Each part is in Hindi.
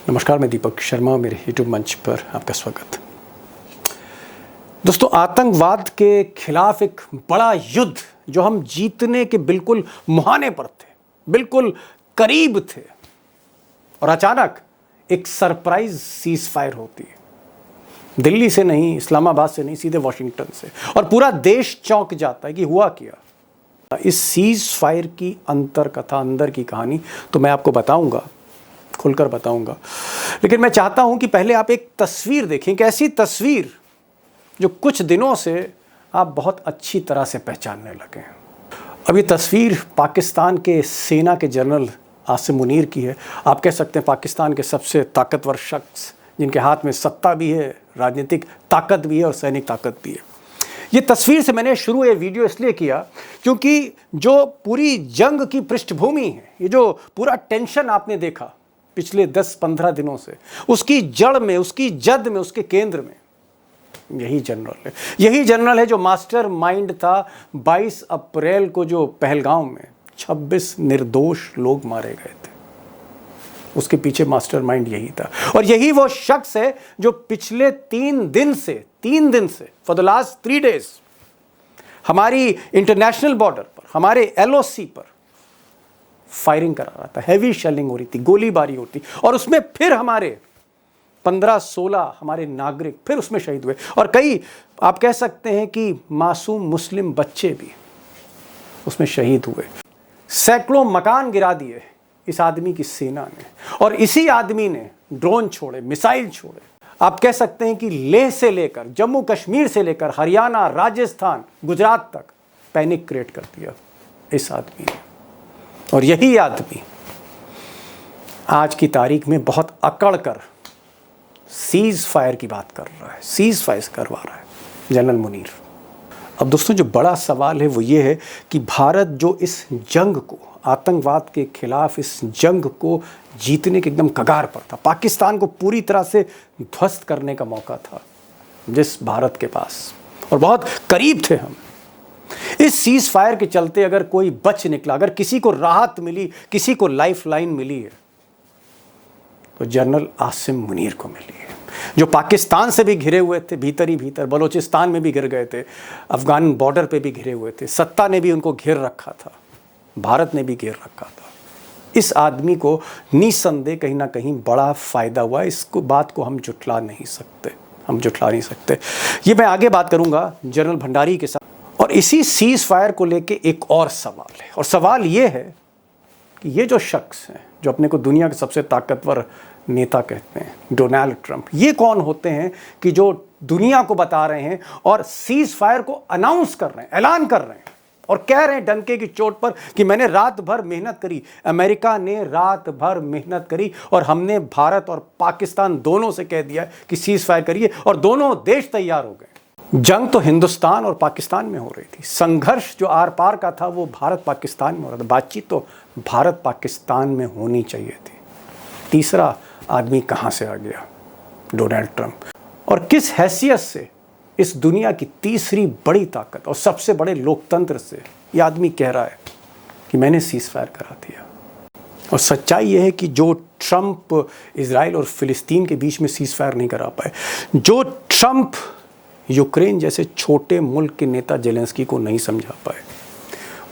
नमस्कार, मैं दीपक शर्मा, मेरे यूट्यूब मंच पर आपका स्वागत। दोस्तों, आतंकवाद के खिलाफ एक बड़ा युद्ध जो हम जीतने के बिल्कुल मुहाने पर थे, बिल्कुल करीब थे, और अचानक एक सरप्राइज सीज फायर होती है। दिल्ली से नहीं, इस्लामाबाद से नहीं, सीधे वॉशिंगटन से, और पूरा देश चौंक जाता है कि हुआ क्या। इस सीज फायर की अंतर कथा, अंदर की कहानी तो मैं आपको बताऊंगा, खुलकर बताऊंगा, लेकिन मैं चाहता हूं कि पहले आप एक तस्वीर देखें, एक ऐसी तस्वीर जो कुछ दिनों से आप बहुत अच्छी तरह से पहचानने लगे हैं। अब ये तस्वीर पाकिस्तान के सेना के जनरल आसिम मुनीर की है। आप कह सकते हैं पाकिस्तान के सबसे ताकतवर शख्स, जिनके हाथ में सत्ता भी है, राजनीतिक ताकत भी है और सैनिक ताकत भी है। ये तस्वीर से मैंने शुरू ये वीडियो इसलिए किया क्योंकि जो पूरी जंग की पृष्ठभूमि है, ये जो पूरा टेंशन आपने देखा पिछले 10-15 दिनों से, उसकी जड़ में, उसकी जद में, उसके केंद्र में यही जनरल है। यही जनरल है जो मास्टर माइंड था 22 अप्रैल को, जो पहलगाम में 26 निर्दोष लोग मारे गए थे। उसके पीछे मास्टर माइंड यही था, और यही वो शख्स है जो पिछले 3 दिन से फॉर द लास्ट 3 डेज हमारी इंटरनेशनल बॉर्डर पर, हमारे LOC पर फायरिंग करा रहा था। हैवी शेलिंग हो रही थी, गोलीबारी होती, और उसमें फिर हमारे 15-16 हमारे नागरिक फिर उसमें शहीद हुए, और कई आप कह सकते हैं कि मासूम मुस्लिम बच्चे भी उसमें शहीद हुए। सैकड़ों मकान गिरा दिए इस आदमी की सेना ने, और इसी आदमी ने ड्रोन छोड़े, मिसाइल छोड़े। आप कह सकते हैं कि लेह से लेकर, जम्मू कश्मीर से लेकर हरियाणा, राजस्थान, गुजरात तक पैनिक क्रिएट कर दिया इस आदमी ने। और यही आदमी आज की तारीख में बहुत अकड़ कर सीज फायर की बात कर रहा है, सीज फायर करवा रहा है, जनरल मुनीर। अब दोस्तों, जो बड़ा सवाल है वो ये है कि भारत जो इस जंग को, आतंकवाद के खिलाफ इस जंग को जीतने के एकदम कगार पर था, पाकिस्तान को पूरी तरह से ध्वस्त करने का मौका था जिस भारत के पास, और बहुत करीब थे हम। इस सीज फायर के चलते अगर कोई बच निकला, अगर किसी को राहत मिली, किसी को लाइफ लाइन मिली है, तो जनरल आसिम मुनीर को मिली है, जो पाकिस्तान से भी घिरे हुए थे, भीतर ही भीतर, बलूचिस्तान में भी घिर गए थे, अफगान बॉर्डर पे भी घिरे हुए थे, सत्ता ने भी उनको घेर रखा था, भारत ने भी घेर रखा था। इस आदमी को निसंदेह कहीं ना कहीं बड़ा फायदा हुआ। इसको बात को हम जुटला नहीं सकते, ये मैं आगे बात करूंगा जनरल भंडारी के साथ। और इसी सीज फायर को लेके एक और सवाल है, और सवाल ये है कि ये जो शख्स हैं जो अपने को दुनिया के सबसे ताकतवर नेता कहते हैं, डोनाल्ड ट्रंप, ये कौन होते हैं कि जो दुनिया को बता रहे हैं और सीज फायर को अनाउंस कर रहे हैं, ऐलान कर रहे हैं, और कह रहे हैं डंके की चोट पर कि मैंने रात भर मेहनत करी, अमेरिका ने रात भर मेहनत करी, और हमने भारत और पाकिस्तान दोनों से कह दिया कि सीज फायर करिए, और दोनों देश तैयार हो गए। जंग तो हिंदुस्तान और पाकिस्तान में हो रही थी, संघर्ष जो आर पार का था वो भारत पाकिस्तान में हो रहा था, बातचीत तो भारत पाकिस्तान में होनी चाहिए थी। तीसरा आदमी कहाँ से आ गया? Donald Trump. और किस हैसियत से इस दुनिया की तीसरी बड़ी ताकत और सबसे बड़े लोकतंत्र से ये आदमी कह रहा है कि मैंने सीज फायर करा दिया? और सच्चाई ये है कि जो ट्रंप इजराइल और फिलिस्तीन के बीच में सीज फायर नहीं करा पाए, जो ट्रंप यूक्रेन जैसे छोटे मुल्क के नेता जेलेंस्की को नहीं समझा पाए,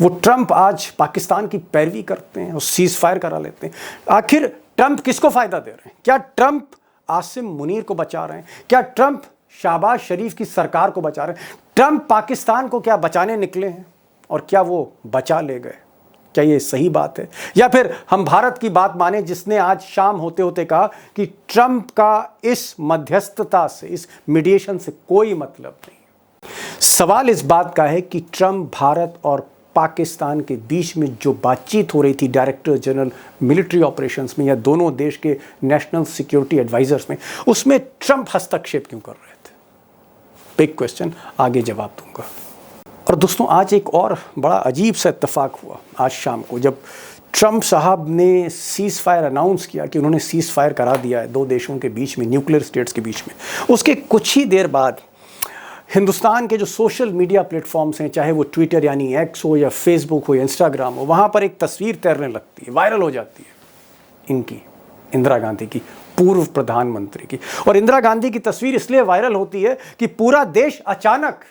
वो ट्रंप आज पाकिस्तान की पैरवी करते हैं और सीज फायर करा लेते हैं। आखिर ट्रंप किसको फायदा दे रहे हैं? क्या ट्रंप आसिम मुनीर को बचा रहे हैं? क्या ट्रंप शहबाज शरीफ की सरकार को बचा रहे हैं? ट्रंप पाकिस्तान को क्या बचाने निकले हैं, और क्या वो बचा ले गए? क्या ये सही बात है? या फिर हम भारत की बात माने, जिसने आज शाम होते होते कहा कि ट्रंप का इस मध्यस्थता से, इस मीडिएशन से कोई मतलब नहीं। सवाल इस बात का है कि ट्रंप भारत और पाकिस्तान के बीच में जो बातचीत हो रही थी डायरेक्टर जनरल मिलिट्री ऑपरेशंस में, या दोनों देश के नेशनल सिक्योरिटी एडवाइजर्स में, उसमें ट्रंप हस्तक्षेप क्यों कर रहे थे? बिग क्वेश्चन, आगे जवाब दूंगा। और दोस्तों, आज एक और बड़ा अजीब सा इत्तेफाक हुआ आज शाम को, जब ट्रंप साहब ने सीज फायर अनाउंस किया कि उन्होंने सीज फायर करा दिया है 2 देशों के बीच में, न्यूक्लियर स्टेट्स के बीच में। उसके कुछ ही देर बाद हिंदुस्तान के जो सोशल मीडिया प्लेटफॉर्म्स हैं, चाहे वो ट्विटर यानी एक्स हो, या फेसबुक हो, या इंस्टाग्राम हो, वहाँ पर एक तस्वीर तैरने लगती है, वायरल हो जाती है, इनकी, इंदिरा गांधी की, पूर्व प्रधानमंत्री की। और इंदिरा गांधी की तस्वीर इसलिए वायरल होती है कि पूरा देश अचानक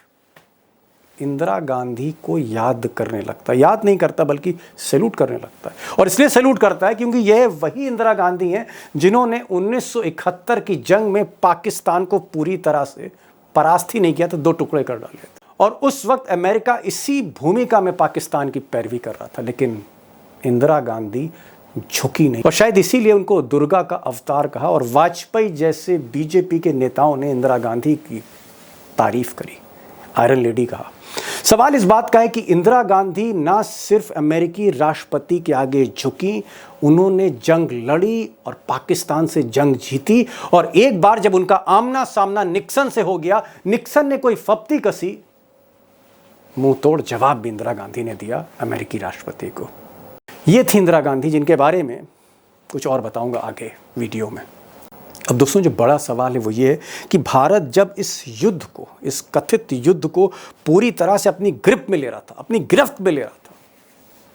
इंदिरा गांधी को याद करने लगता है, याद नहीं करता बल्कि सैल्यूट करने लगता है। और इसलिए सैल्यूट करता है क्योंकि यह वही इंदिरा गांधी हैं जिन्होंने 1971 की जंग में पाकिस्तान को पूरी तरह से परास्त ही नहीं किया था, 2 टुकड़े कर डाले थे। और उस वक्त अमेरिका इसी भूमिका में पाकिस्तान की पैरवी कर रहा था, लेकिन इंदिरा गांधी झुकी नहीं। और शायद इसीलिए उनको दुर्गा का अवतार कहा। और वाजपेयी जैसे बीजेपी के नेताओं ने इंदिरा गांधी की तारीफ करी, आयरन लेडी कहा। सवाल इस बात का है कि इंदिरा गांधी ना सिर्फ अमेरिकी राष्ट्रपति के आगे झुकी, उन्होंने जंग लड़ी और पाकिस्तान से जंग जीती। और एक बार जब उनका आमना सामना निक्सन से हो गया, निक्सन ने कोई फप्ती कसी, मुंह तोड़ जवाब भी इंदिरा गांधी ने दिया अमेरिकी राष्ट्रपति को। ये थी इंदिरा गांधी, जिनके बारे में कुछ और बताऊंगा आगे वीडियो में। अब दोस्तों, जो बड़ा सवाल है वो ये है कि भारत जब इस युद्ध को, इस कथित युद्ध को पूरी तरह से अपनी ग्रिप में ले रहा था, अपनी गिरफ्त में ले रहा था,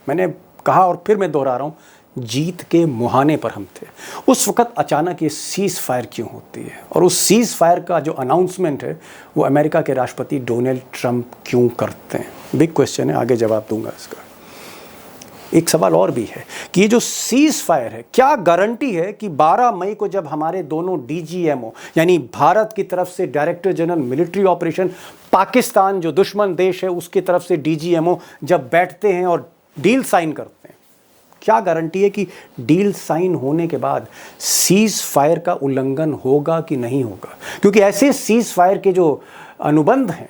मैंने कहा और फिर मैं दोहरा रहा हूँ, जीत के मुहाने पर हम थे, उस वक्त अचानक ये सीज फायर क्यों होती है? और उस सीज फायर का जो अनाउंसमेंट है वो अमेरिका के राष्ट्रपति डोनाल्ड ट्रंप क्यों करते हैं? बिग क्वेश्चन है, आगे जवाब दूंगा इसका। एक सवाल और भी है कि ये जो सीज फायर है, क्या गारंटी है कि 12 मई को जब हमारे दोनों डीजीएमओ यानी भारत की तरफ से director general military operation, Pakistan जो दुश्मन देश है उसकी तरफ से डीजीएमओ जब बैठते हैं और डील साइन करते हैं, क्या गारंटी है कि डील साइन होने के बाद सीज फायर का उल्लंघन होगा कि नहीं होगा? क्योंकि ऐसे सीज फायर के जो अनुबंध हैं,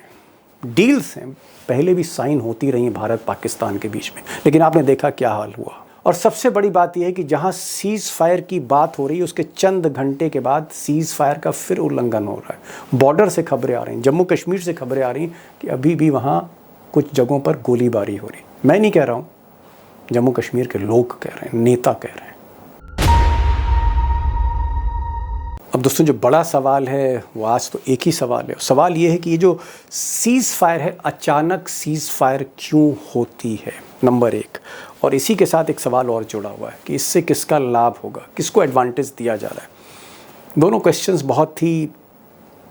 डील्स हैं, पहले भी साइन होती रही हैं भारत पाकिस्तान के बीच में, लेकिन आपने देखा क्या हाल हुआ। और सबसे बड़ी बात यह है कि जहां सीज फायर की बात हो रही है उसके चंद घंटे के बाद सीज फायर का फिर उल्लंघन हो रहा है। बॉर्डर से खबरें आ रही हैं, जम्मू कश्मीर से खबरें आ रही हैं कि अभी भी वहां कुछ जगहों पर गोलीबारी हो रही। मैं नहीं कह रहा हूं, जम्मू कश्मीर के लोग कह रहे हैं, नेता कह रहे हैं। अब दोस्तों, जो बड़ा सवाल है वो आज तो एक ही सवाल है। सवाल ये है कि ये जो सीज फायर है, अचानक सीज फायर क्यों होती है, नंबर 1। और इसी के साथ एक सवाल और जुड़ा हुआ है कि इससे किसका लाभ होगा, किसको एडवांटेज दिया जा रहा है। दोनों क्वेश्चंस बहुत ही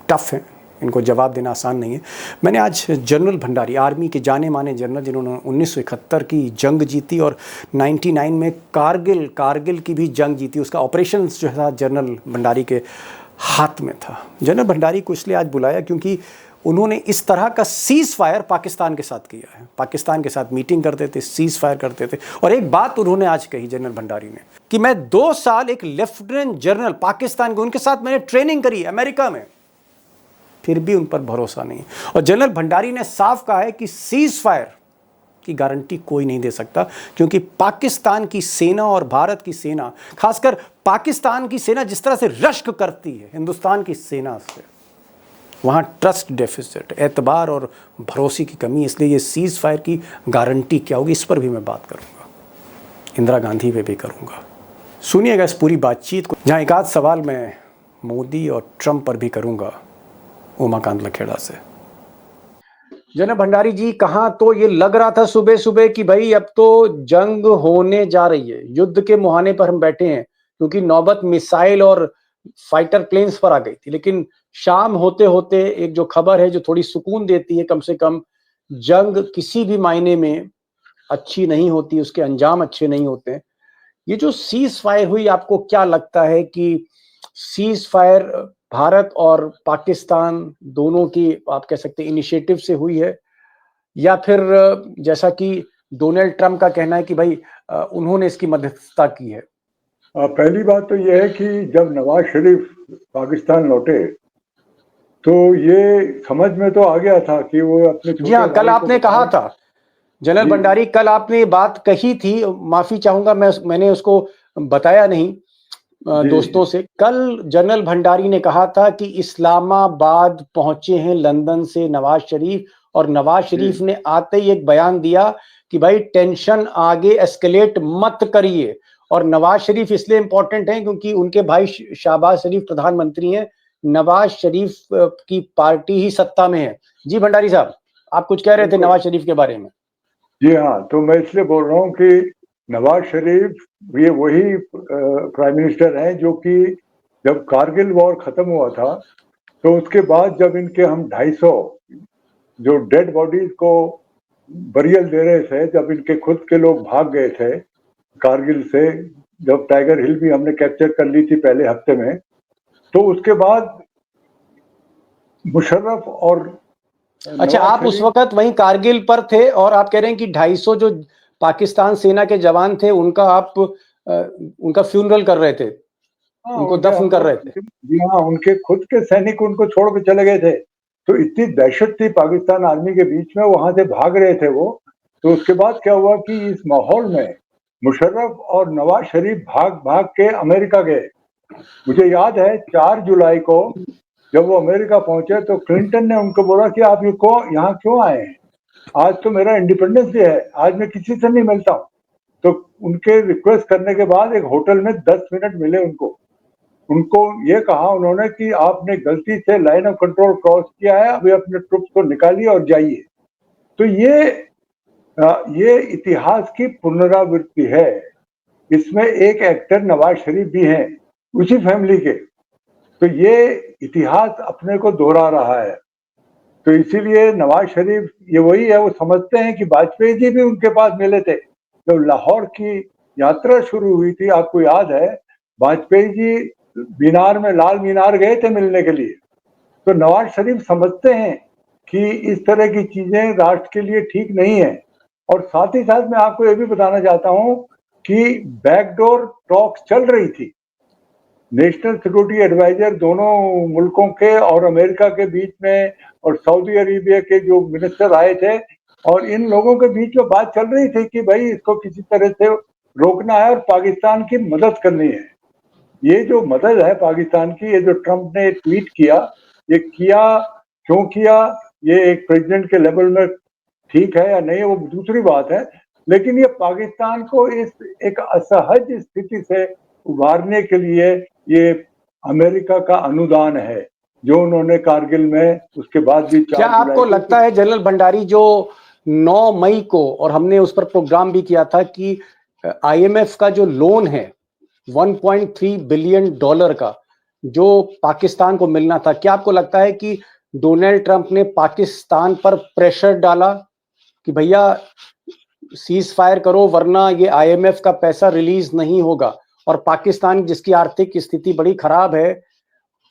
टफ हैं, इनको जवाब देना आसान नहीं है। मैंने आज जनरल भंडारी, आर्मी के जाने माने जनरल जिन्होंने 1971 की जंग जीती और 99 में कारगिल की भी जंग जीती, उसका ऑपरेशन जो था जनरल भंडारी के हाथ में था। जनरल भंडारी को इसलिए आज बुलाया क्योंकि उन्होंने इस तरह का सीज फायर पाकिस्तान के साथ किया है। पाकिस्तान के साथ मीटिंग करते थे, सीज फायर करते थे। और एक बात उन्होंने आज कही जनरल भंडारी ने कि मैं 2 साल एक लेफ्टिनेंट जनरल पाकिस्तान के, उनके साथ मैंने ट्रेनिंग करी अमेरिका में, फिर भी उन पर भरोसा नहीं। और जनरल भंडारी ने साफ कहा है कि सीज फायर की गारंटी कोई नहीं दे सकता, क्योंकि पाकिस्तान की सेना और भारत की सेना, खासकर पाकिस्तान की सेना जिस तरह से रश्क करती है हिंदुस्तान की सेना से, वहाँ ट्रस्ट डेफिसिट, एतबार और भरोसे की कमी। इसलिए ये सीज फायर की गारंटी क्या होगी, इस पर भी मैं बात करूँगा, इंदिरा गांधी पे भी करूँगा। सुनिएगा इस पूरी बातचीत को, जहाँ एक आध सवाल मैं मोदी और ट्रंप पर भी करूँगा उमाकांत लखेड़ा से। जनरल भंडारी जी, कहाँ तो ये लग रहा था सुबह सुबह कि भाई अब तो जंग होने जा रही है, युद्ध के मुहाने पर हम बैठे हैं, क्योंकि नौबत मिसाइल और फाइटर प्लेन्स पर आ गई थी। लेकिन शाम होते होते एक जो खबर है जो थोड़ी सुकून देती है, कम से कम जंग किसी भी मायने में अच्छी नहीं होती, उसके अंजाम अच्छे नहीं होते। ये जो सीज फायर हुई, आपको क्या लगता है कि सीज फायर भारत और पाकिस्तान दोनों की, आप कह सकते हैं, इनिशिएटिव से हुई है, या फिर जैसा कि डोनाल्ड ट्रंप का कहना है कि भाई उन्होंने इसकी मध्यस्थता की है? पहली बात तो यह है कि जब नवाज शरीफ पाकिस्तान लौटे तो ये समझ में तो आ गया था कि वो अपने, जी हाँ, कल आपने कहा था जनरल भंडारी, कल आपने बात कही थी, माफी चाहूंगा मैंने उसको बताया नहीं दोस्तों से। कल जनरल भंडारी ने कहा था कि इस्लामाबाद पहुंचे हैं लंदन से नवाज शरीफ, और नवाज शरीफ ने आते ही एक बयान दिया कि भाई टेंशन आगे एस्केलेट मत करिए। और नवाज शरीफ इसलिए इंपॉर्टेंट हैं क्योंकि उनके भाई शहबाज शरीफ प्रधानमंत्री हैं, नवाज शरीफ की पार्टी ही सत्ता में है। जी भंडारी साहब, आप कुछ कह रहे थे नवाज शरीफ के बारे में। जी हाँ, तो मैं इसलिए बोल रहा हूँ कि नवाज शरीफ ये वही प्राइम मिनिस्टर हैं जो कि जब कारगिल वॉर खत्म हुआ था तो उसके बाद जब इनके हम 250 जो डेड बॉडीज को बरियल दे रहे थे, जब इनके खुद के लोग भाग गए थे कारगिल से, जब टाइगर हिल भी हमने कैप्चर कर ली थी पहले हफ्ते में, तो उसके बाद मुशर्रफ और अच्छा, नवाज आप उस शरीफ। वक्त वहीं कारगिल पर थे और आप कह रहे हैं कि 250 जो पाकिस्तान सेना के जवान थे उनका आप उनका फ्यूनरल कर रहे थे, हाँ, उनको उनके दफन हम कर लोग, रहे थे। जी हाँ, उनके खुद के सैनिक उनको छोड़ के चले गए थे। तो इतनी दहशत थी पाकिस्तान आर्मी के बीच में, वहां से भाग रहे थे वो। तो उसके बाद क्या हुआ कि इस माहौल में मुशर्रफ और नवाज शरीफ भाग भाग के अमेरिका गए। मुझे याद है 4 जुलाई को जब वो अमेरिका पहुंचे तो क्लिंटन ने उनको बोला कि आप ये को यहाँ क्यों आए हैं, आज तो मेरा इंडिपेंडेंस डे है, आज मैं किसी से नहीं मिलता हूँ। तो उनके रिक्वेस्ट करने के बाद एक होटल में 10 मिनट मिले उनको। उनको ये कहा उन्होंने कि आपने गलती से लाइन ऑफ कंट्रोल क्रॉस किया है, अभी अपने ट्रुप्स को निकालिए और जाइए। तो ये इतिहास की पुनरावृत्ति है। इसमें एक एक्टर नवाज शरीफ भी हैं उसी फैमिली के। तो ये इतिहास अपने को दोहरा रहा है। तो इसीलिए नवाज शरीफ ये वही है, वो समझते हैं कि वाजपेयी जी भी उनके पास मिले थे जब लाहौर की यात्रा शुरू हुई थी। आपको याद है वाजपेयी जी मीनार में, लाल मीनार गए थे मिलने के लिए। तो नवाज शरीफ समझते हैं कि इस तरह की चीजें राष्ट्र के लिए ठीक नहीं है। और साथ ही साथ मैं आपको ये भी बताना चाहता हूं कि बैकडोर टॉक्स चल रही थी, नेशनल सिक्योरिटी एडवाइजर दोनों मुल्कों के और अमेरिका के बीच में, और सऊदी अरेबिया के जो मिनिस्टर आए थे, और इन लोगों के बीच में बात चल रही थी कि भाई इसको किसी तरह से रोकना है और पाकिस्तान की मदद करनी है। ये जो मदद है पाकिस्तान की, ये जो ट्रंप ने ट्वीट किया, ये किया क्यों किया, ये एक प्रेसिडेंट के लेवल में ठीक है या नहीं वो दूसरी बात है, लेकिन ये पाकिस्तान को इस एक असहज स्थिति से उभारने के लिए ये अमेरिका का अनुदान है जो उन्होंने कारगिल में उसके बाद भी क्या 4 जुलाई आपको को। लगता है जनरल भंडारी, जो 9 मई को, और हमने उस पर प्रोग्राम भी किया था, कि आईएमएफ का जो लोन है 1.3 बिलियन डॉलर का जो पाकिस्तान को मिलना था, क्या आपको लगता है कि डोनाल्ड ट्रंप ने पाकिस्तान पर प्रेशर डाला कि भैया सीज फायर करो वरना ये आईएमएफ का पैसा रिलीज नहीं होगा, और पाकिस्तान जिसकी आर्थिक स्थिति बड़ी खराब है,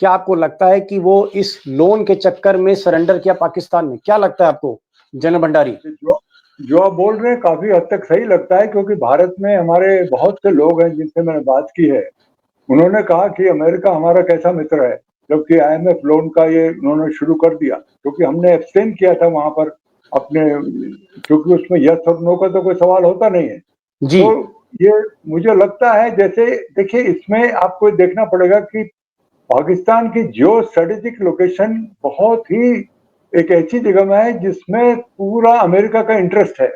क्या आपको लगता है कि वो इस लोन के चक्कर में सरेंडर किया पाकिस्तान ने? क्या लगता है आपको जनरल भंडारी? जो आप बोल रहे हैं काफी हद तक सही लगता है, क्योंकि भारत में हमारे बहुत से लोग हैं जिनसे मैंने बात की है। उन्होंने कहा कि अमेरिका हमारा कैसा मित्र है, जबकि आईएमएफ लोन का ये उन्होंने शुरू कर दिया, क्योंकि हमने एब्सटेन किया था वहां पर अपने, क्योंकि उसमें यस और नो का तो कोई सवाल होता नहीं है। जी। तो ये मुझे लगता है, जैसे देखिए इसमें आपको देखना पड़ेगा कि पाकिस्तान की जियो स्ट्रेटेजिक लोकेशन बहुत ही एक ऐसी जगह में है जिसमें पूरा अमेरिका का इंटरेस्ट है।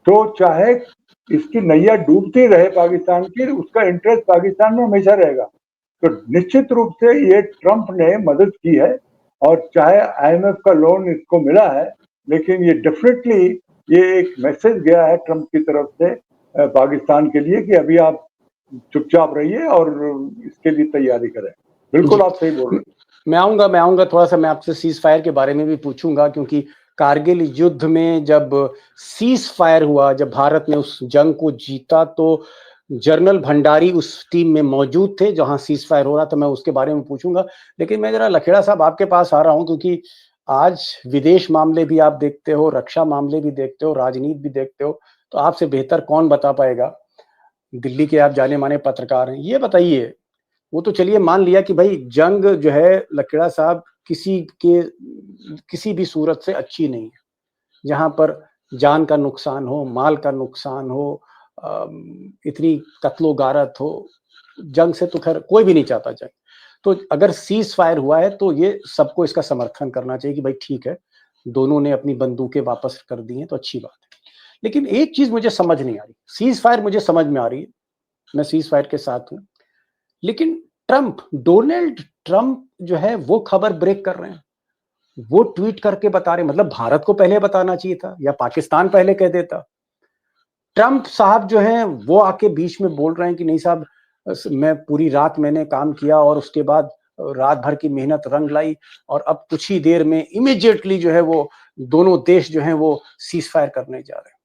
तो चाहे इसकी नैया डूबती रहे पाकिस्तान की, उसका इंटरेस्ट पाकिस्तान में हमेशा रहेगा। तो निश्चित रूप से ये ट्रंप ने मदद की है, और चाहे आईएमएफ का लोन इसको मिला है, लेकिन ये डेफिनेटली ये एक मैसेज गया है ट्रंप की तरफ से पाकिस्तान के लिए कि अभी आप चुपचाप रहिए और इसके लिए तैयारी करें। बिल्कुल जी, आप सही बोल रहे हैं। मैं आऊंगा थोड़ा सा, मैं आपसे सीज फायर के बारे में भी पूछूंगा, क्योंकि कारगिल युद्ध में जब सीज फायर हुआ, जब भारत ने उस जंग को जीता, तो जनरल भंडारी उस टीम में मौजूद थे जहां सीज फायर हो रहा था। मैं उसके बारे में पूछूंगा, लेकिन मैं जरा लखेड़ा साहब आपके पास आ रहा हूं, क्योंकि आज विदेश मामले भी आप देखते हो, रक्षा मामले भी देखते हो, राजनीति भी देखते हो, तो आपसे बेहतर कौन बता पाएगा। दिल्ली के आप जाने माने पत्रकार हैं, ये बताइए, वो तो चलिए मान लिया कि भाई जंग जो है लखेड़ा साहब किसी भी सूरत से अच्छी नहीं है, जहां पर जान का नुकसान हो, माल का नुकसान हो, इतनी कत्लो गारत हो, जंग से तो खैर कोई भी नहीं चाहता जंग। तो अगर सीज फायर हुआ है तो ये सबको इसका समर्थन करना चाहिए कि भाई ठीक है, दोनों ने अपनी बंदूकें वापस कर दी हैं तो अच्छी बात है। लेकिन एक चीज मुझे समझ नहीं आ रही, सीज फायर मुझे समझ में आ रही है, मैं सीज फायर के साथ हूं, लेकिन डोनाल्ड ट्रंप जो है वो खबर ब्रेक कर रहे हैं, वो ट्वीट करके बता रहे हैं। मतलब भारत को पहले बताना चाहिए था, या पाकिस्तान पहले कह देता। ट्रंप साहब जो हैं वो आके बीच में बोल रहे हैं कि नहीं साहब, मैं पूरी रात मैंने काम किया और उसके बाद रात भर की मेहनत रंग लाई और अब कुछ ही देर में इमीडिएटली जो है वो दोनों देश जो हैं वो सीज फायर करने जा रहे हैं।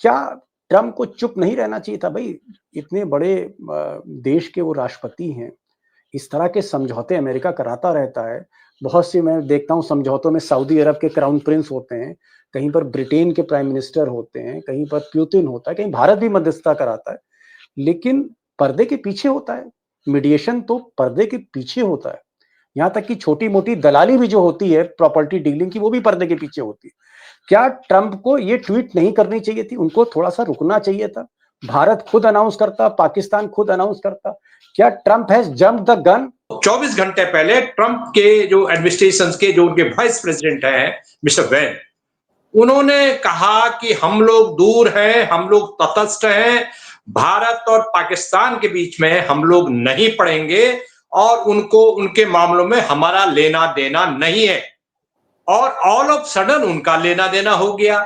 क्या ट्रम्प को चुप नहीं रहना चाहिए था भाई? इतने बड़े देश के वो राष्ट्रपति हैं, इस तरह के समझौते अमेरिका कराता रहता है। बहुत सी मैं देखता हूँ समझौतों में सऊदी अरब के क्राउन प्रिंस होते हैं, कहीं पर ब्रिटेन के प्राइम मिनिस्टर होते हैं, कहीं पर पुतिन होता है, कहीं भारत भी मध्यस्थता कराता है, लेकिन पर्दे के पीछे होता है। मीडिएशन तो पर्दे के पीछे होता है। यहाँ तक कि छोटी-मोटी दलाली भी जो होती है प्रॉपर्टी डीलिंग की, वो भी पर्दे के पीछे होती है। क्या ट्रम्प को ये ट्वीट नहीं करनी चाहिए थी? उनको थोड़ा-सा रुकना चाहिए था। भारत खुद अनाउंस करता, पाकिस्तान खुद अनाउंस करता। क्या Trump has jumped the gun? 24 घंटे पहले ट्रंप के जो एडमिनिस्ट्रेशन के जो उनके वाइस प्रेसिडेंट हैं मिस्टर वैन, उन्होंने कहा कि हम लोग दूर हैं, हम लोग तटस्थ हैं, भारत और पाकिस्तान के बीच में हम लोग नहीं पड़ेंगे और उनको उनके मामलों में हमारा लेना देना नहीं है। और ऑल ऑफ सडन उनका लेना देना हो गया।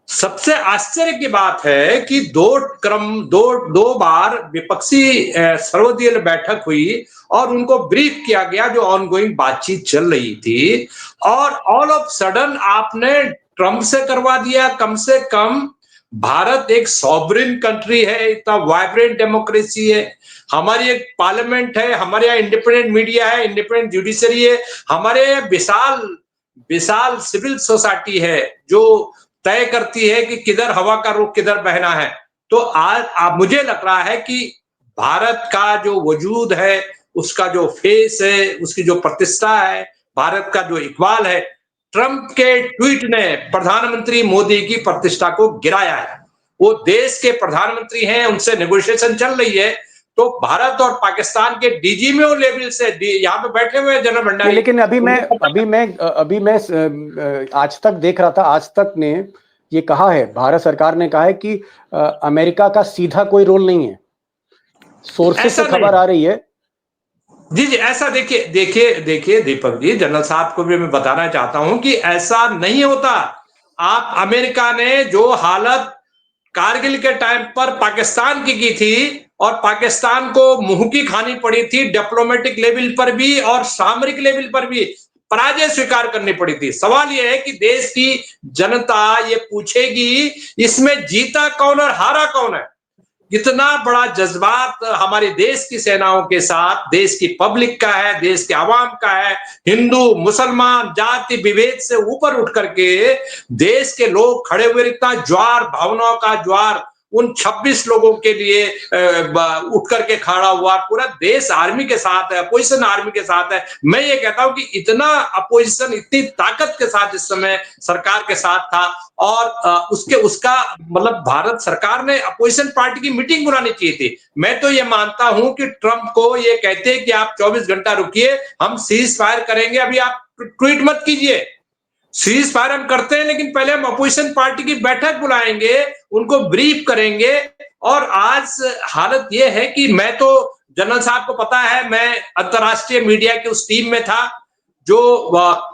सबसे आश्चर्य की बात है कि दो बार विपक्षी सर्वदलीय बैठक हुई और उनको ब्रीफ किया गया जो ऑनगोइंग बातचीत चल रही थी, और ऑल ऑफ सडन आपने ट्रंप से करवा दिया। कम से कम भारत एक सॉवरेन कंट्री है, इतना वाइब्रेंट डेमोक्रेसी है, हमारी एक पार्लियामेंट है, हमारे यहाँ इंडिपेंडेंट मीडिया है, इंडिपेंडेंट जुडिशरी है, हमारे विशाल विशाल सिविल सोसाइटी है जो तय करती है कि किधर हवा का रुख किधर बहना है। तो आज मुझे लग रहा है कि भारत का जो वजूद है, उसका जो फेस है, उसकी जो प्रतिष्ठा है, भारत का जो इकबाल है, ट्रंप के ट्वीट ने प्रधानमंत्री मोदी की प्रतिष्ठा को गिराया है। वो देश के प्रधानमंत्री हैं, उनसे नेगोशिएशन चल रही है, तो भारत और पाकिस्तान के डीजीएमओ लेवल से यहाँ पे बैठे हुए हैं जनरल भंडारी। लेकिन अभी मैं आज तक देख रहा था, आज तक ने ये कहा है, भारत सरकार ने कहा है कि अमेरिका का सीधा कोई रोल नहीं है। सोर्सेस से खबर आ रही है। जी जी, ऐसा देखिए दीपक जी, जनरल साहब को भी मैं बताना चाहता हूं कि ऐसा नहीं होता। आप अमेरिका ने जो हालत कारगिल के टाइम पर पाकिस्तान की थी और पाकिस्तान को मुंह की खानी पड़ी थी, डिप्लोमेटिक लेवल पर भी और सामरिक लेवल पर भी पराजय स्वीकार करनी पड़ी थी। सवाल यह है कि देश की जनता ये पूछेगी इसमें जीता कौन और हारा कौन है। इतना बड़ा जज्बात हमारे देश की सेनाओं के साथ देश की पब्लिक का है, देश के आवाम का है। हिंदू मुसलमान जाति विभेद से ऊपर उठ करके देश के लोग खड़े हुए, इतना ज्वार भावनाओं का ज्वार उन 26 लोगों के लिए उठ करके खड़ा हुआ। पूरा देश आर्मी के साथ है, अपोजिशन आर्मी के साथ है। मैं ये कहता हूं कि इतना अपोजिशन इतनी ताकत के साथ इस समय सरकार के साथ था, और उसका मतलब भारत सरकार ने अपोजिशन पार्टी की मीटिंग बुलानी चाहिए थी। मैं तो ये मानता हूं कि ट्रंप को ये कहते हैं कि आप 24 घंटा रुकिए, हम सीज फायर करेंगे, अभी आप ट्वीट मत कीजिए। सीज फायर हम करते हैं, लेकिन पहले हम अपोजिशन पार्टी की बैठक बुलाएंगे, उनको ब्रीफ करेंगे। और आज हालत यह है कि मैं तो, जनरल साहब को पता है, मैं अंतरराष्ट्रीय मीडिया की उस टीम में था जो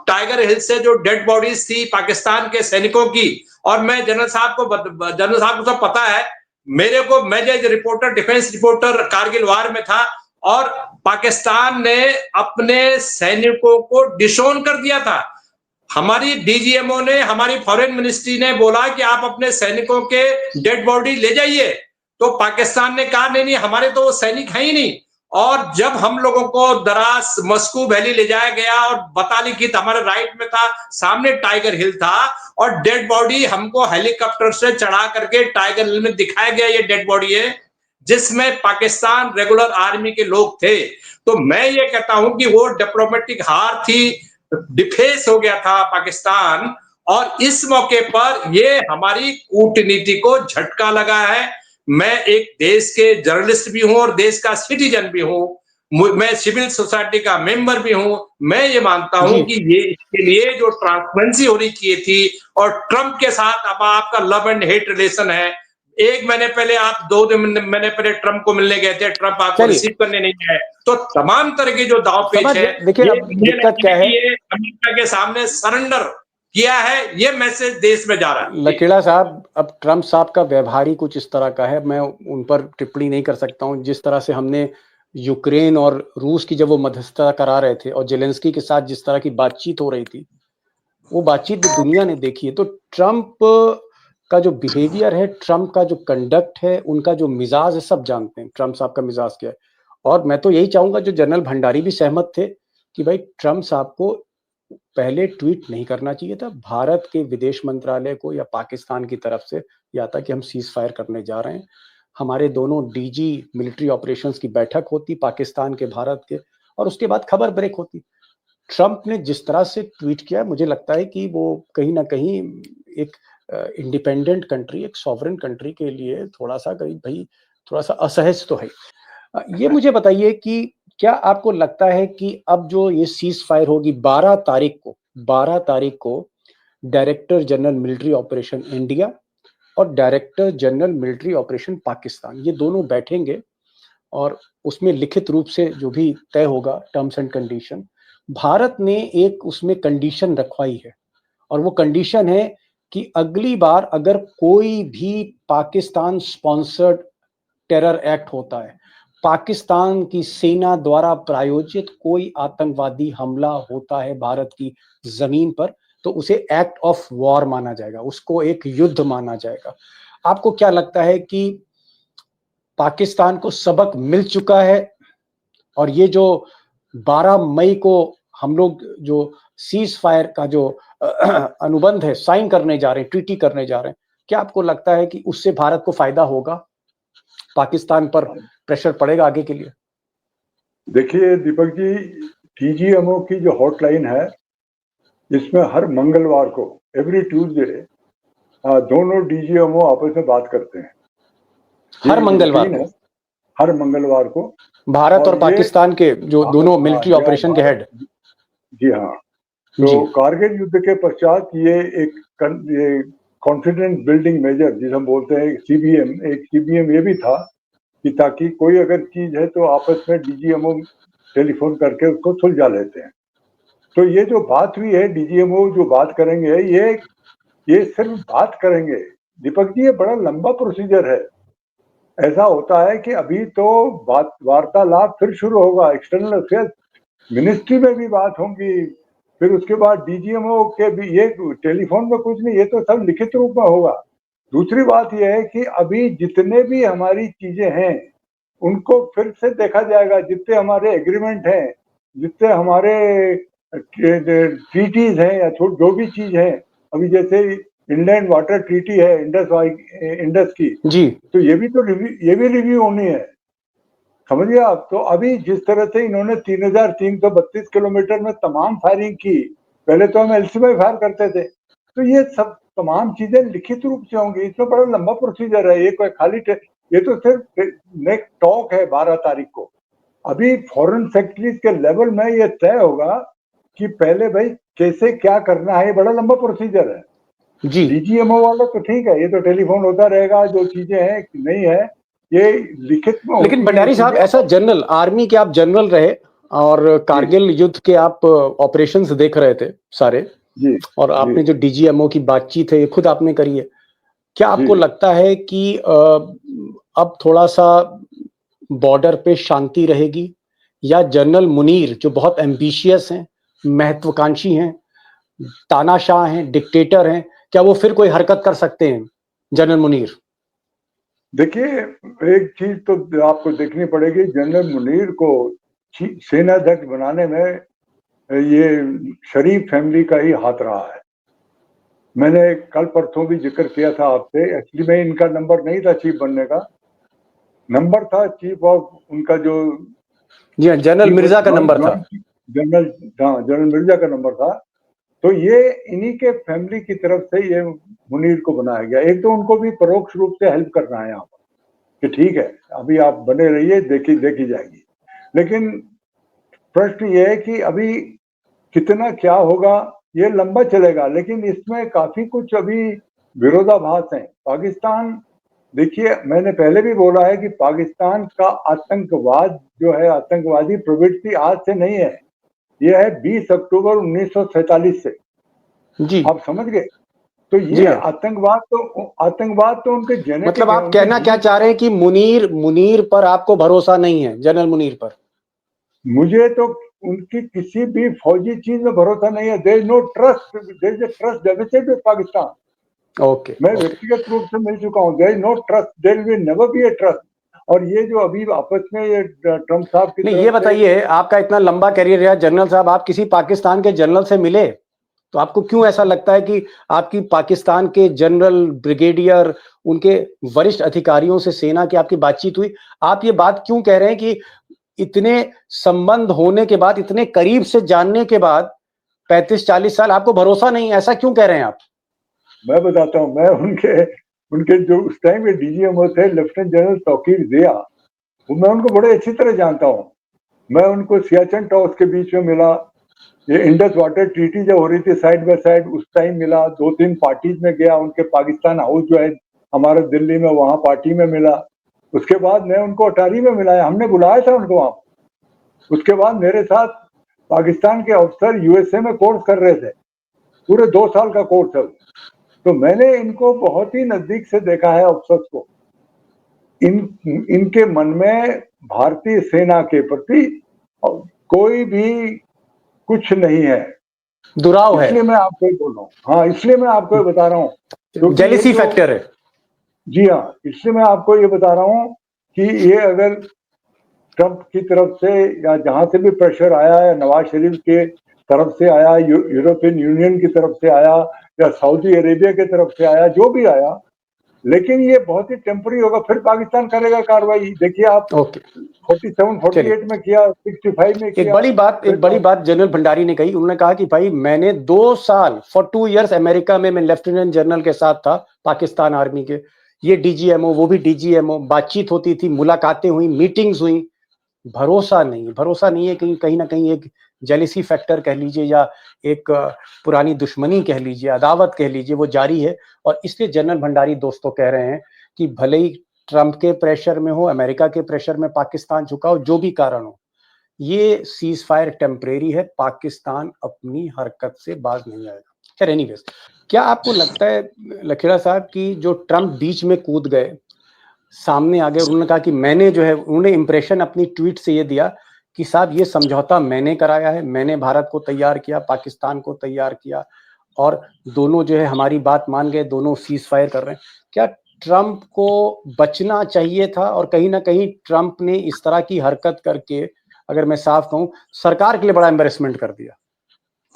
टाइगर हिल से जो डेड बॉडीज थी पाकिस्तान के सैनिकों की, और मैं जनरल साहब को सब पता है, मैं जो रिपोर्टर, डिफेंस रिपोर्टर कारगिल वार में था, और पाकिस्तान ने अपने सैनिकों को डिसोन कर दिया था। हमारी डीजीएमओ ने, हमारी फॉरेन मिनिस्ट्री ने बोला कि आप अपने सैनिकों के डेड बॉडी ले जाइए, तो पाकिस्तान ने कहा नहीं, हमारे तो वो सैनिक है ही नहीं। और जब हम लोगों को दरास मस्कू वैली ले जाया गया और बताली की हमारे राइट में था, सामने टाइगर हिल था, और डेड बॉडी हमको हेलीकॉप्टर से चढ़ा करके टाइगर हिल में दिखाया गया, ये डेड बॉडी है जिसमें पाकिस्तान रेगुलर आर्मी के लोग थे। तो मैं ये कहता हूं कि वो डिप्लोमेटिक हार थी, डिफेस हो गया था पाकिस्तान, और इस मौके पर ये हमारी कूटनीति को झटका लगा है। मैं एक देश के जर्नलिस्ट भी हूं और देश का सिटीजन भी हूं, मैं सिविल सोसाइटी का मेंबर भी हूं। मैं ये मानता हूं कि ये इसके लिए जो ट्रांसपेरेंसी होनी चाहिए थी, और ट्रंप के साथ अब आपका लव एंड हेट रिलेशन है। एक महीने पहले आप 2 दिन महीने पहले ट्रंप को मिलने गए थे, ट्रंप आपको रिसीव करने नहीं आए, तो तमाम तरह के जो दाव पेच है, देखिए अब दिक्कत क्या है, अमेरिका के सामने सरेंडर किया है, ये मैसेज देश में जा रहा है। लकेड़ा साहब, अब ट्रंप साहब का व्यवहार ही कुछ इस तरह का है, मैं उन पर टिप्पणी नहीं कर सकता हूं। जिस तरह से हमने यूक्रेन और रूस की जब वो मध्यस्थता करा रहे थे और जेलेंस्की के साथ जिस तरह की बातचीत हो रही थी, वो बातचीत भी दुनिया ने देखी है। तो ट्रंप का जो बिहेवियर है, ट्रंप का जो कंडक्ट है, उनका जो मिजाज है, सब जानते हैं ट्रंप साहब का मिजाज क्या है। और मैं तो यही चाहूंगा, जो जनरल भंडारी भी सहमत थे, कि भाई ट्रंप साहब को पहले ट्वीट नहीं करना चाहिए था भारत के विदेश मंत्रालय को या पाकिस्तान की तरफ से, या था कि हम सीज फायर करने जा रहे हैं। हमारे दोनों डीजी मिलिट्री ऑपरेशंस की बैठक होती पाकिस्तान के, भारत के, और उसके बाद खबर ब्रेक होती। ट्रंप ने जिस तरह से ट्वीट किया, मुझे लगता है कि वो कहीं ना कहीं एक इंडिपेंडेंट कंट्री, एक सॉवरेन कंट्री के लिए थोड़ा सा कहीं भाई थोड़ा सा असहज तो है। ये मुझे बताइए कि क्या आपको लगता है कि अब जो ये सीज फायर होगी 12 तारीख को director general military operation India और director general military operation Pakistan, ये दोनों बैठेंगे और उसमें लिखित रूप से जो भी तय होगा टर्म्स एंड कंडीशन, भारत ने एक उसमें कंडीशन रखवाई है, और वो कंडीशन है कि अगली बार अगर कोई भी पाकिस्तान स्पॉन्सर्ड टेरर एक्ट होता है, पाकिस्तान की सेना द्वारा प्रायोजित कोई आतंकवादी हमला होता है भारत की जमीन पर, तो उसे एक्ट ऑफ वॉर माना जाएगा, उसको एक युद्ध माना जाएगा। आपको क्या लगता है कि पाकिस्तान को सबक मिल चुका है, और ये जो 12 मई को हम लोग जो सीज फायर का जो अनुबंध है साइन करने जा रहे हैं, ट्रीटी करने जा रहे हैं, क्या आपको लगता है कि उससे भारत को फायदा होगा, पाकिस्तान पर प्रेशर पड़ेगा आगे के लिए? देखिए दीपक जी, टीजीएमओ की जो हॉटलाइन है, इसमें हर मंगलवार को, एवरी ट्यूसडे, दोनों डीजीएमओ आपस में बात करते हैं। हर मंगलवार को? हर मंगलवार को भारत और पाकिस्तान के जो दोनों मिलिट्री ऑपरेशन के हेड? जी हाँ। तो कारगिल युद्ध के पश्चात ये एक कॉन्फिडेंस बिल्डिंग मेजर जिसे हम बोलते हैं सीबीएम ये भी था कि ताकि कोई अगर चीज है तो आपस में डीजीएमओ टेलीफोन करके उसको सुलझा लेते हैं। तो ये जो बात हुई है, डीजीएमओ जो बात करेंगे, ये सिर्फ बात करेंगे दीपक जी, ये बड़ा लंबा प्रोसीजर है। ऐसा होता है कि अभी तो वार्तालाप फिर शुरू होगा, एक्सटर्नल अफेयर्स मिनिस्ट्री में भी बात होगी, फिर उसके बाद डीजीएमओ के भी, ये टेलीफोन में कुछ नहीं, ये तो सब लिखित रूप में होगा। दूसरी बात यह है कि अभी जितने भी हमारी चीजें हैं उनको फिर से देखा जाएगा, जितने हमारे एग्रीमेंट हैं, जितने हमारे ट्रीटीज हैं या जो भी चीज है, अभी जैसे इंलैंड वाटर ट्रीटी है इंडस की जी, तो ये भी रिव्यू होनी है, समझिए आप। तो अभी जिस तरह से इन्होंने 3,332 किलोमीटर में तमाम फायरिंग की, पहले तो हम एलसी में फायर करते थे, तो ये सब तमाम चीजें लिखित रूप से होंगी। इसमें बड़ा लंबा प्रोसीजर है, ये कोई खाली ये तो सिर्फ नेक्स्ट टॉक है 12 तारीख को। अभी फॉरेन सेक्रेटरीज के लेवल में ये तय होगा कि पहले भाई कैसे क्या करना है, ये बड़ा लंबा प्रोसीजर है जी। डीजीएमओ वाला तो ठीक है, ये तो टेलीफोन होता रहेगा, जो चीजें हैं नहीं है ये लिखित में। लेकिन भंडारी साहब, ऐसा जनरल आर्मी के आप जनरल रहे और कारगिल युद्ध के आप ऑपरेशंस देख रहे थे सारे, जी, और आपने जो डीजीएमओ की बातचीत है ये खुद आपने करी है, क्या आपको लगता है कि अब थोड़ा सा बॉर्डर पे शांति रहेगी, या जनरल मुनीर जो बहुत एम्बिशियस हैं, महत्वाकांक्षी हैं, तानाशाह हैं, डिक्टेटर हैं, क्या वो फिर कोई हरकत कर सकते हैं जनरल मुनीर? देखिए, एक चीज तो आपको देखनी पड़ेगी, जनरल मुनीर को सेनाध्यक्ष बनाने में ये शरीफ फैमिली का ही हाथ रहा है। मैंने कल परसों भी जिक्र किया था आपसे, एक्चुअली में इनका नंबर नहीं था चीफ बनने का, नंबर था चीफ ऑफ उनका जो जी, जनरल मिर्जा का नंबर था, जनरल मिर्जा का नंबर था। तो ये इन्हीं के फैमिली की तरफ से ये मुनीर को बनाया गया। एक तो उनको भी परोक्ष रूप से हेल्प करना है यहाँ पर कि ठीक है अभी आप बने रहिए, देखी जाएगी। लेकिन प्रश्न ये है कि अभी कितना क्या होगा, ये लंबा चलेगा, लेकिन इसमें काफी कुछ अभी विरोधाभास है। पाकिस्तान, देखिए मैंने पहले भी बोला है कि पाकिस्तान का आतंकवाद जो है, आतंकवादी प्रवृत्ति आज से नहीं है, यह है 20 अक्टूबर 1947 से। जी आप समझ गए? तो जी ये हाँ। आतंकवाद तो उनके जेनेटिक मतलब है, आप उनके कहना क्या जीन। चाह रहे हैं कि मुनीर पर आपको भरोसा नहीं है, जनरल मुनीर पर? मुझे तो उनकी किसी भी फौजी चीज में भरोसा नहीं है। There is no trust, there is a trust deficit with Pakistan. Okay मैं ओके। व्यक्तिगत रूप से मिल चुका हूँ। There is no trust, there will never be a trust. और ये जो अभी आपस में ये ट्रम्प साहब की नहीं, ये तरफ से, बताइए, आपका इतना लंबा करियर रहा जनरल साहब, आप किसी पाकिस्तान के जनरल से मिले? तो आपको क्यों ऐसा लगता है कि आपकी पाकिस्तान के जनरल, ब्रिगेडियर, उनके वरिष्ठ अधिकारियों से, सेना की आपकी बातचीत हुई? आप ये बात क्यों कह रहे हैं कि इतने संबंध होने के बाद, इतने करीब से जानने के बाद 35-40 साल आपको भरोसा नहीं है, ऐसा क्यों कह रहे हैं आप? मैं बताता हूँ, मैं उनके उनके जो उस टाइम के डीजीएमओ थे, लेफ्टिनेंट जनरल तौकीर जिया, वो मैं उनको बड़े अच्छी तरह जानता हूँ। मैं उनको सियाचिन टॉस के बीच में मिला, ये इंडस वाटर ट्रीटी जब हो रही थी साइड बाय साइड, उस टाइम मिला। 2-3 पार्टीज में गया, उनके पाकिस्तान हाउस जो है हमारे दिल्ली में, वहां पार्टी में मिला। उसके बाद मैं उनको अटारी में मिलाया, हमने बुलाया था उनको वहां। उसके बाद मेरे साथ पाकिस्तान के अफसर यूएसए में कोर्स कर रहे थे, पूरे 2 साल का कोर्स है। तो मैंने इनको बहुत ही नजदीक से देखा है, अफसर्स को। इनके मन में भारतीय सेना के प्रति कोई भी कुछ नहीं है। दुराव है, इसलिए मैं आपको बोल रहा हूँ, हाँ, इसलिए मैं आपको बता रहा हूँ, क्योंकि ये जेलिसी जो, फैक्टर है। जी हाँ, इसलिए मैं आपको ये बता रहा हूँ कि ये अगर ट्रंप की तरफ से या जहां से भी प्रेशर आया है, नवाज शरीफ के तरफ से आया, यूरोपियन यूनियन की तरफ से आया, या सऊदी अरेबिया की तरफ से आया, जो भी आया, लेकिन ये बहुत ही टेम्पररी होगा। फिर पाकिस्तान करेगा कार्रवाई। देखिए आप, ओके, 47, चलिए। 48 में किया, 65 में किया, एक बड़ी बात जनरल भंडारी ने कही। उन्होंने कहा कि भाई, मैंने 2 साल, फॉर 2 years अमेरिका में मैं लेफ्टिनेंट जनरल के साथ था, पाकिस्तान आर्मी के। ये डीजीएमओ, वो भी डीजीएमओ, बातचीत होती थी, मुलाकातें हुई, मीटिंग्स हुई। भरोसा नहीं है, कहीं कहीं ना कहीं एक जेलिसी फैक्टर कह लीजिए, या एक पुरानी दुश्मनी कह लीजिए, अदावत कह लीजिए, वो जारी है। और इसलिए जनरल भंडारी दोस्तों कह रहे हैं कि भले ही ट्रंप के प्रेशर में हो, अमेरिका के प्रेशर में पाकिस्तान झुका हो, जो भी कारण हो, ये सीज फायर टेम्परेरी है, पाकिस्तान अपनी हरकत से बाज नहीं आएगा। खैर, एनीवेज, क्या आपको लगता है लखेड़ा साहब कि जो ट्रंप बीच में कूद गए, सामने आ गए, उन्होंने कहा कि मैंने जो है, उन्होंने इंप्रेशन अपनी ट्वीट से ये दिया कि साहब, ये समझौता मैंने कराया है, मैंने भारत को तैयार किया, पाकिस्तान को तैयार किया, और दोनों जो है हमारी बात मान गए, दोनों सीज फायर कर रहे हैं। क्या ट्रंप को बचना चाहिए था? और कहीं ना कहीं ट्रंप ने इस तरह की हरकत करके, अगर मैं साफ कहूं, सरकार के लिए बड़ा एम्बेरसमेंट कर दिया।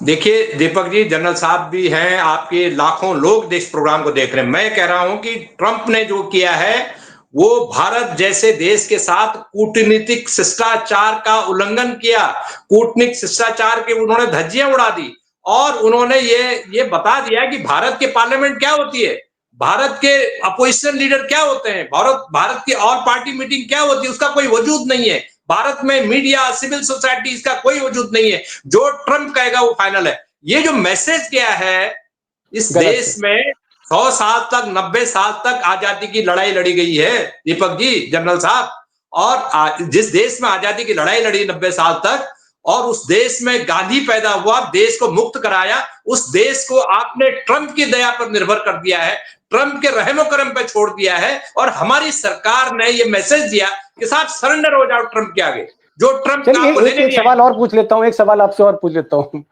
देखिए दीपक जी, जनरल साहब भी हैं, आपके लाखों लोग देश प्रोग्राम को देख रहे हैं। मैं कह रहा हूं कि ट्रंप ने जो किया है, वो भारत जैसे देश के साथ कूटनीतिक शिष्टाचार का उल्लंघन किया। कूटनीतिक शिष्टाचार के उन्होंने धज्जियां उड़ा दी, और उन्होंने ये बता दिया कि भारत के पार्लियामेंट क्या होती है, भारत के अपोजिशन लीडर क्या होते हैं, भारत की ऑल पार्टी मीटिंग क्या होती है, उसका कोई वजूद नहीं है। भारत में मीडिया, सिविल सोसाइटी, इसका कोई वजूद नहीं है। जो ट्रंप कहेगा वो फाइनल है। ये जो मैसेज गया है इस गलत देश है। में, 100 साल तक, 90 साल तक आजादी की लड़ाई लड़ी गई है दीपक जी, जनरल साहब। और जिस देश में आजादी की लड़ाई लड़ी 90 साल तक, और उस देश में गांधी पैदा हुआ, देश को मुक्त कराया, उस देश को आपने ट्रंप की दया पर निर्भर कर दिया है, ट्रंप के रहमो करम पे छोड़ दिया है। और हमारी सरकार ने यह मैसेज दिया कि साहब सरेंडर हो जाओ ट्रंप के आगे, जो ट्रंप का चलिए, आपको एक देने एक नहीं सवाल आएगा। और पूछ लेता हूँ, एक सवाल आपसे और पूछ लेता हूँ।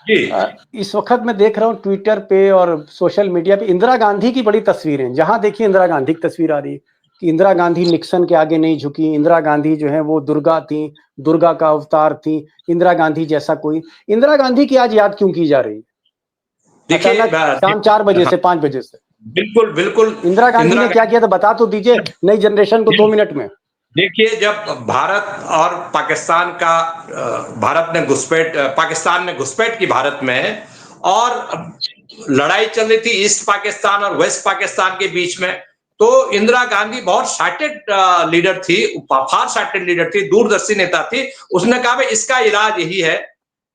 जी इस वक्त मैं देख रहा हूँ ट्विटर पे और सोशल मीडिया पे इंदिरा गांधी की बड़ी तस्वीरें, जहां देखिए इंदिरा गांधी की तस्वीर आ रही है कि इंदिरा गांधी निक्सन के आगे नहीं झुकी, इंदिरा गांधी जो है वो दुर्गा थी, दुर्गा का अवतार थी, इंदिरा गांधी जैसा कोई। इंदिरा गांधी की आज याद क्यों की जा रही है देखिए, अचानक, शाम 4 बजे हाँ, से 5 बजे से? बिल्कुल बिल्कुल। इंदिरा गांधी इंदिरा ने क्या किया था, बता तो दीजिए नई जनरेशन को 2 मिनट में। देखिए, जब भारत और पाकिस्तान का भारत ने घुसपैठ पाकिस्तान ने घुसपैठ की भारत में, और लड़ाई चल रही थी ईस्ट पाकिस्तान और वेस्ट पाकिस्तान के बीच में, तो इंदिरा गांधी बहुत शार्टेड लीडर थी, फार शार्टेड लीडर थी, दूरदर्शी नेता थी। उसने कहा भाई, इसका इलाज यही है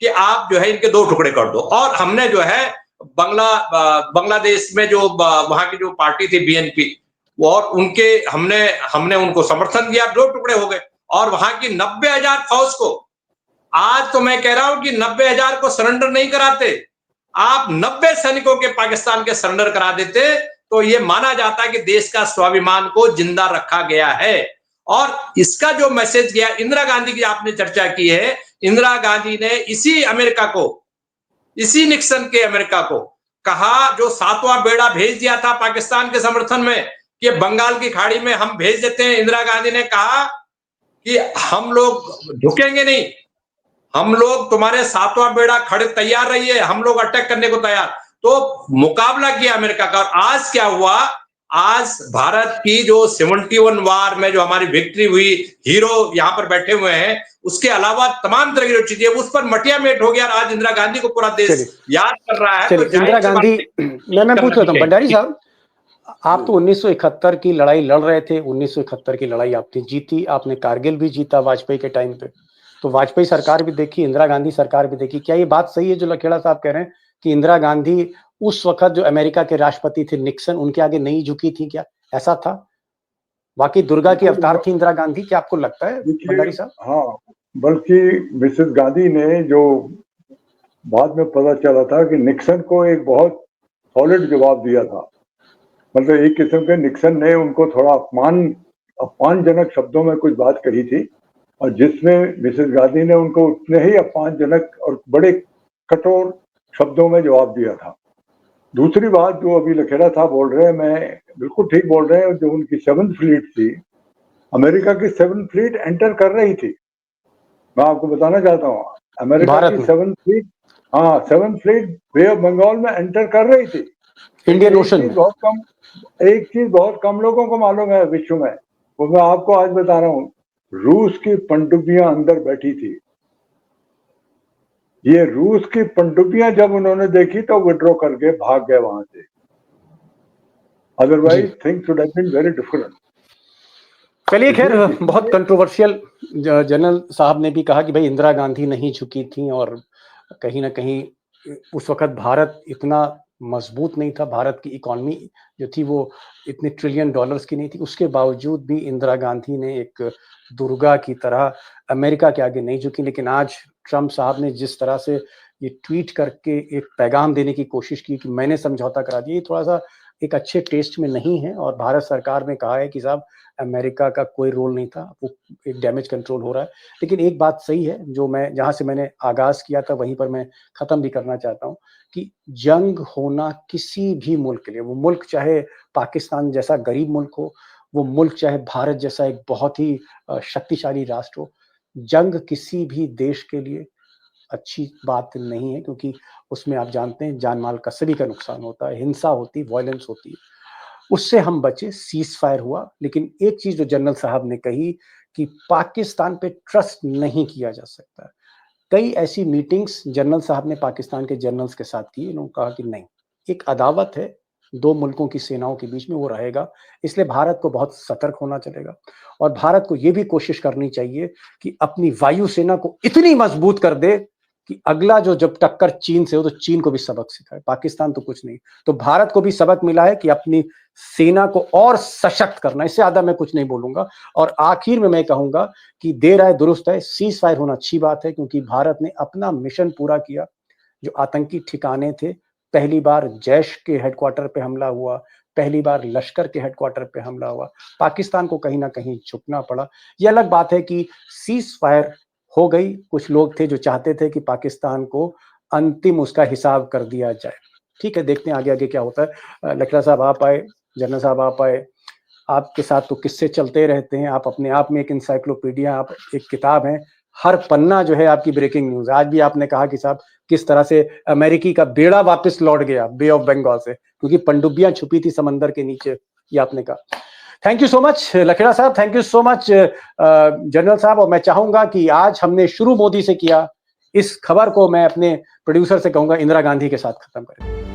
कि आप जो है इनके 2 टुकड़े कर दो। और हमने जो है बांग्लादेश में जो वहां की जो पार्टी थी बीएनपी, और उनके हमने हमने उनको समर्थन दिया, 2 टुकड़े हो गए। और वहां की 90,000 फौज को, आज तो मैं कह रहा हूं कि 90,000 को सरेंडर नहीं कराते, आप 90 सैनिकों के पाकिस्तान के सरेंडर करा देते तो ये माना जाता है कि देश का स्वाभिमान को जिंदा रखा गया है। और इसका जो मैसेज गया, इंदिरा गांधी की आपने चर्चा की है, इंदिरा गांधी ने इसी अमेरिका को, इसी निक्सन के अमेरिका को कहा, जो 7वां बेड़ा भेज दिया था पाकिस्तान के समर्थन में कि बंगाल की खाड़ी में हम भेज देते हैं, इंदिरा गांधी ने कहा कि हम लोग झुकेंगे नहीं, हम लोग तुम्हारे 7वां बेड़ा खड़े तैयार रहिए, हम लोग अटैक करने को तैयार। तो मुकाबला किया अमेरिका का। और आज क्या हुआ, आज भारत की जो 71 वार में जो हमारी विक्ट्री हुई, हीरो यहाँ पर बैठे हुए हैं, उसके अलावा तमाम तरह की जो चीजें उस पर मटिया मेट हो गया। और आज इंदिरा गांधी को पूरा देश याद कर रहा है। तो इंदिरा गांधी, मैं पूछ लेता हूँ भंडारी साहब, आप तो 1971 की लड़ाई लड़ रहे थे, 1971 की लड़ाई आपने जीती, आपने कारगिल भी जीता वाजपेयी के टाइम पे, तो वाजपेयी सरकार भी देखी, इंदिरा गांधी सरकार भी देखी। क्या ये बात सही है जो लखेड़ा साहब कह रहे हैं कि इंदिरा गांधी उस वक्त जो अमेरिका के राष्ट्रपति थे निक्सन, उनके आगे नहीं झुकी थी? क्या ऐसा था? वाकई दुर्गा की अवतार थी इंदिरा गांधी, क्या आपको लगता है भंडारी साहब? हाँ, बल्कि मिसेस गांधी ने, जो बाद में पता चला था कि निक्सन को एक बहुत सॉलिड जवाब दिया था, मतलब एक किस्म के निक्सन ने उनको थोड़ा अपमानजनक शब्दों में कुछ बात कही थी, और जिसमें मिसेस गांधी ने उनको उतने ही अपमानजनक और बड़े कठोर शब्दों में जवाब दिया था। दूसरी बात जो अभी लखेड़ा साहब बोल रहे हैं, मैं बिल्कुल ठीक बोल रहे हैं, जो उनकी 7th फ्लीट थी, अमेरिका की 7th फ्लीट एंटर कर रही थी। मैं आपको बताना चाहता हूँ, अमेरिका की 7th फ्लीट, हाँ 7th fleet bay of Bengal में एंटर कर रही थी, इंडियन ओशन में। एक चीज बहुत कम लोगों को मालूम है विश्व में, वो मैं आपको आज बता रहा हूँ, रूस की पनडुब्बियां अंदर बैठी थी। ये रूस की पनडुब्बियां जब उन्होंने देखी तो विड्रॉ करके भाग गए वहां से, otherwise things would have been very different. चलिए खैर, बहुत कंट्रोवर्शियल, जनरल साहब ने भी कहा कि भाई इंदिरा गांधी नहीं झुकी थी, और कहीं ना कहीं उस वक्त भारत इतना मजबूत नहीं था, भारत की इकोनॉमी जो थी वो इतने $1 ट्रिलियन की नहीं थी, उसके बावजूद भी इंदिरा गांधी ने एक दुर्गा की तरह अमेरिका के आगे नहीं झुकी। लेकिन आज ट्रम्प साहब ने जिस तरह से ये ट्वीट करके एक पैगाम देने की कोशिश की कि मैंने समझौता करा दिया, ये थोड़ा सा एक अच्छे टेस्ट में नहीं है। और भारत सरकार ने कहा है कि साहब अमेरिका का कोई रोल नहीं था, वो एक डैमेज कंट्रोल हो रहा है। लेकिन एक बात सही है, जो मैं जहाँ से मैंने आगाज किया था वहीं पर मैं ख़त्म भी करना चाहता हूँ, कि जंग होना किसी भी मुल्क के लिए, वो मुल्क चाहे पाकिस्तान जैसा गरीब मुल्क हो, वो मुल्क चाहे भारत जैसा एक बहुत ही शक्तिशाली राष्ट्र हो, जंग किसी भी देश के लिए अच्छी बात नहीं है, क्योंकि उसमें आप जानते हैं जान माल का सभी का नुकसान होता है, हिंसा होती, वायलेंस होती है। उससे हम बचे, सीज फायर हुआ। लेकिन एक चीज जो जनरल साहब ने कही कि पाकिस्तान पे ट्रस्ट नहीं किया जा सकता। कई ऐसी मीटिंग्स जनरल साहब ने पाकिस्तान के जनरल्स के साथ की, उन्होंने कहा कि नहीं, एक अदावत है दो मुल्कों की सेनाओं के बीच में, वो रहेगा, इसलिए भारत को बहुत सतर्क होना चलेगा। और भारत को ये भी कोशिश करनी चाहिए कि अपनी वायुसेना को इतनी मजबूत कर दे कि अगला जो जब टक्कर चीन से हो तो चीन को भी सबक सिखाए। पाकिस्तान तो कुछ नहीं, तो भारत को भी सबक मिला है कि अपनी सेना को और सशक्त करना। इससे ज्यादा मैं कुछ नहीं बोलूंगा। और आखिर में मैं कहूंगा कि देर आए दुरुस्त है, सीज फायर होना अच्छी बात है, क्योंकि भारत ने अपना मिशन पूरा किया। जो आतंकी ठिकाने थे, पहली बार जैश के हेडक्वार्टर पे हमला हुआ, पहली बार लश्कर के हेडक्वार्टर पे हमला हुआ, पाकिस्तान को कहीं ना कहीं झुकना पड़ा। यह अलग बात है कि सीज फायर हो गई, कुछ लोग थे जो चाहते थे कि पाकिस्तान को अंतिम उसका हिसाब कर दिया जाए। ठीक है, देखते हैं आगे आगे क्या होता है। लखड़ा साहब आप आए, जनरल साहब आप आए, आपके साथ तो किस्से चलते रहते हैं, आप अपने आप में एक इंसाइक्लोपीडिया, आप एक किताब हैं, हर पन्ना जो है आपकी ब्रेकिंग न्यूज। आज भी आपने कहा कि साहब किस तरह से अमेरिकी का बेड़ा वापस लौट गया बे ऑफ बंगाल से, क्योंकि पनडुब्बियां छुपी थी समंदर के नीचे, ये आपने कहा। Thank you so much Lakhera साहब, thank you so much general साहब। और मैं चाहूंगा कि आज हमने शुरू मोदी से किया, इस खबर को मैं अपने प्रोड्यूसर से कहूंगा इंदिरा गांधी के साथ खत्म करें।